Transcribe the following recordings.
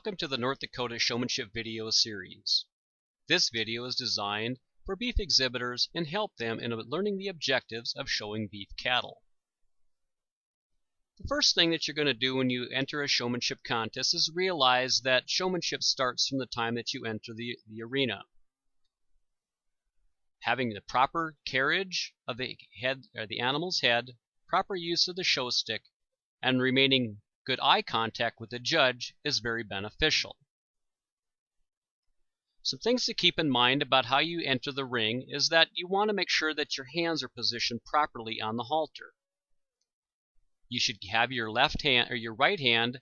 Welcome to the North Dakota Showmanship video series. This video is designed for beef exhibitors and help them in learning the objectives of showing beef cattle. The first thing that you're going to do when you enter a showmanship contest is realize that showmanship starts from the time that you enter the arena. Having the proper carriage of the head or the animal's head, proper use of the show stick, and remaining good eye contact with the judge is very beneficial. Some things to keep in mind about how you enter the ring is that you want to make sure that your hands are positioned properly on the halter. You should have your left hand or your right hand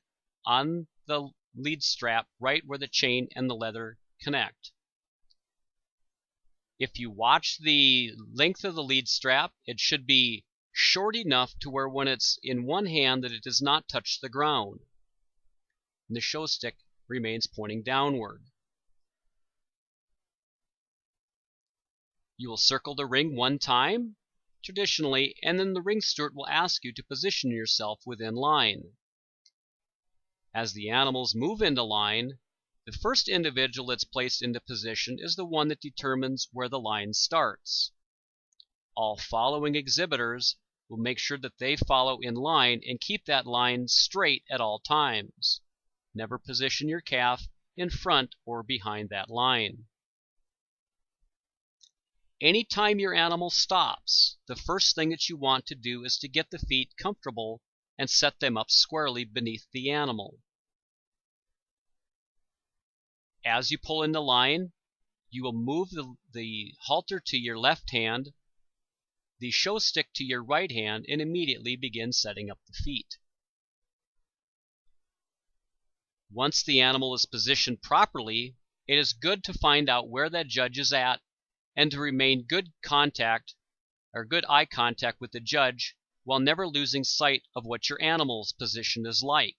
on the lead strap right where the chain and the leather connect. If you watch the length of the lead strap, it should be short enough to where when it's in one hand that it does not touch the ground. And the show stick remains pointing downward. You will circle the ring one time, traditionally, and then the ring steward will ask you to position yourself within line. As the animals move into line, the first individual that's placed into position is the one that determines where the line starts. All following exhibitors will make sure that they follow in line and keep that line straight at all times. Never position your calf in front or behind that line. Anytime your animal stops, the first thing that you want to do is to get the feet comfortable and set them up squarely beneath the animal. As you pull into line, you will move the halter to your left hand, the show stick to your right hand, and immediately begin setting up the feet. Once the animal is positioned properly, it is good to find out where that judge is at and to remain good eye contact with the judge while never losing sight of what your animal's position is like.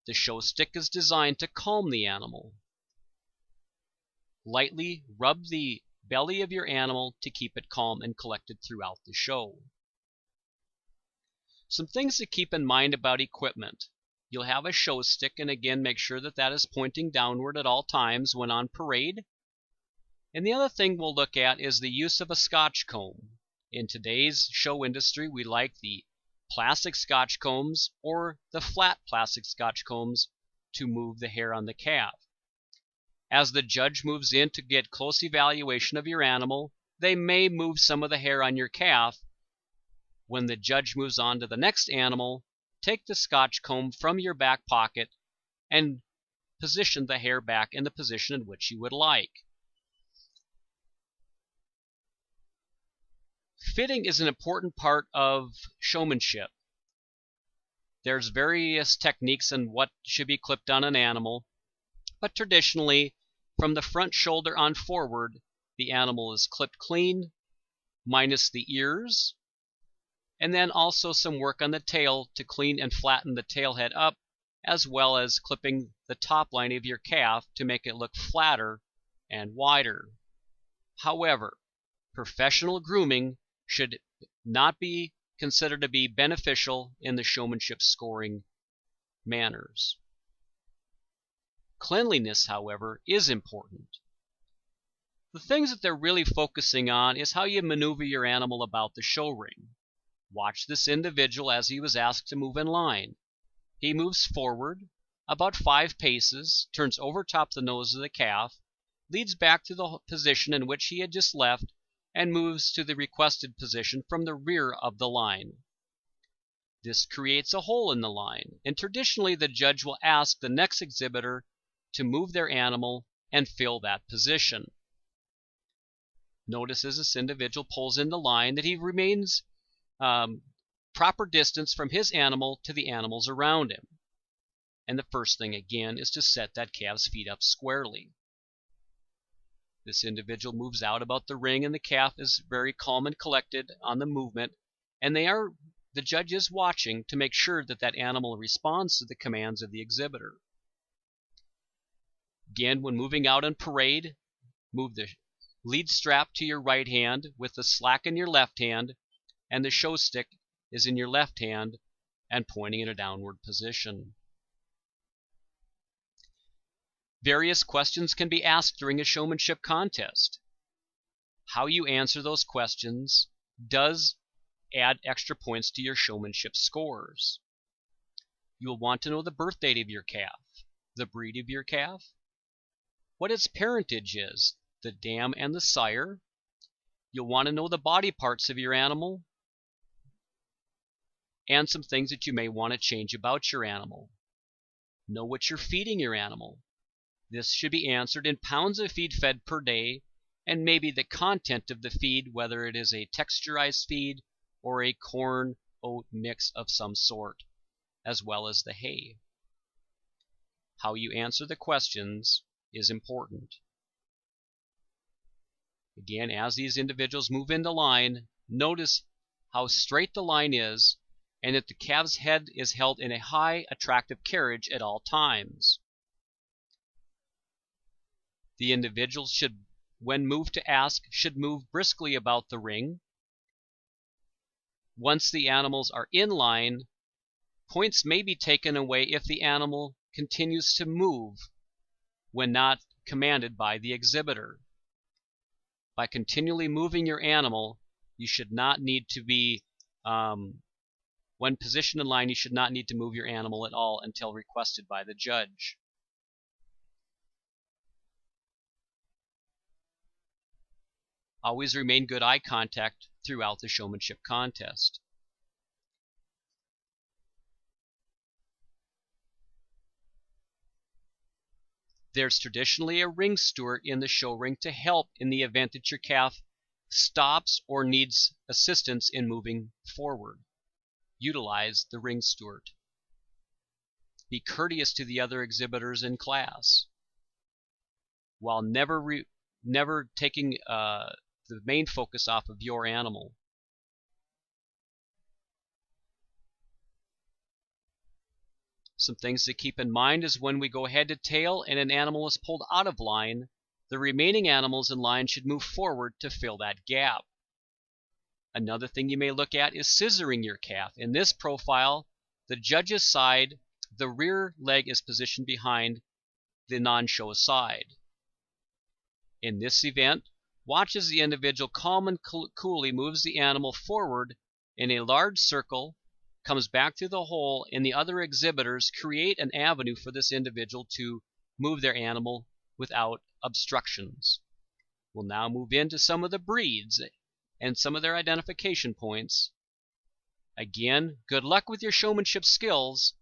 The show stick is designed to calm the animal. Lightly rub the belly of your animal to keep it calm and collected throughout the show. Some things to keep in mind about equipment. You'll have a show stick, and again make sure that that is pointing downward at all times when on parade. And the other thing we'll look at is the use of a Scotch comb. In today's show industry, we like the plastic Scotch combs or the flat plastic Scotch combs to move the hair on the calf. As the judge moves in to get close evaluation of your animal, they may move some of the hair on your calf. When the judge moves on to the next animal, take the Scotch comb from your back pocket and position the hair back in the position in which you would like. Fitting is an important part of showmanship. There's various techniques on what should be clipped on an animal, but traditionally, from the front shoulder on forward, the animal is clipped clean, minus the ears, and then also some work on the tail to clean and flatten the tail head up, as well as clipping the top line of your calf to make it look flatter and wider. However, professional grooming should not be considered to be beneficial in the showmanship scoring manners. Cleanliness, however, is important. The things that they're really focusing on is how you maneuver your animal about the show ring. Watch this individual as he was asked to move in line. He moves forward about 5 paces, turns over top the nose of the calf, leads back to the position in which he had just left, and moves to the requested position from the rear of the line. This creates a hole in the line, and traditionally the judge will ask the next exhibitor to move their animal and fill that position. Notice as this individual pulls in the line that he remains proper distance from his animal to the animals around him. And the first thing again is to set that calf's feet up squarely. This individual moves out about the ring, and the calf is very calm and collected on the movement, and the judge is watching to make sure that that animal responds to the commands of the exhibitor. Again, when moving out on parade, move the lead strap to your right hand with the slack in your left hand, and the show stick is in your left hand and pointing in a downward position. Various questions can be asked during a showmanship contest. How you answer those questions does add extra points to your showmanship scores. You will want to know the birth date of your calf, the breed of your calf, what its parentage is, the dam and the sire. You'll want to know the body parts of your animal and some things that you may want to change about your animal. Know what you're feeding your animal. This should be answered in pounds of feed fed per day, and maybe the content of the feed, whether it is a texturized feed or a corn oat mix of some sort, as well as the hay. How you answer the questions is important. Again, as these individuals move into line, notice how straight the line is and that the calf's head is held in a high, attractive carriage at all times. The individuals should, when moved to ask, should move briskly about the ring. Once the animals are in line, points may be taken away if the animal continues to move when not commanded by the exhibitor. By continually moving your animal, you should not need to be, when positioned in line, you should not need to move your animal at all until requested by the judge. Always remain good eye contact throughout the showmanship contest. There's traditionally a ring steward in the show ring to help in the event that your calf stops or needs assistance in moving forward. Utilize the ring steward. Be courteous to the other exhibitors in class, while never taking the main focus off of your animal. Some things to keep in mind is when we go head to tail and an animal is pulled out of line, the remaining animals in line should move forward to fill that gap. Another thing you may look at is scissoring your calf. In this profile, the judge's side, the rear leg is positioned behind the non-show side. In this event, watch as the individual calm and coolly moves the animal forward in a large circle, comes back through the hole, and the other exhibitors create an avenue for this individual to move their animal without obstructions. We'll now move into some of the breeds and some of their identification points. Again, good luck with your showmanship skills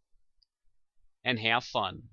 and have fun.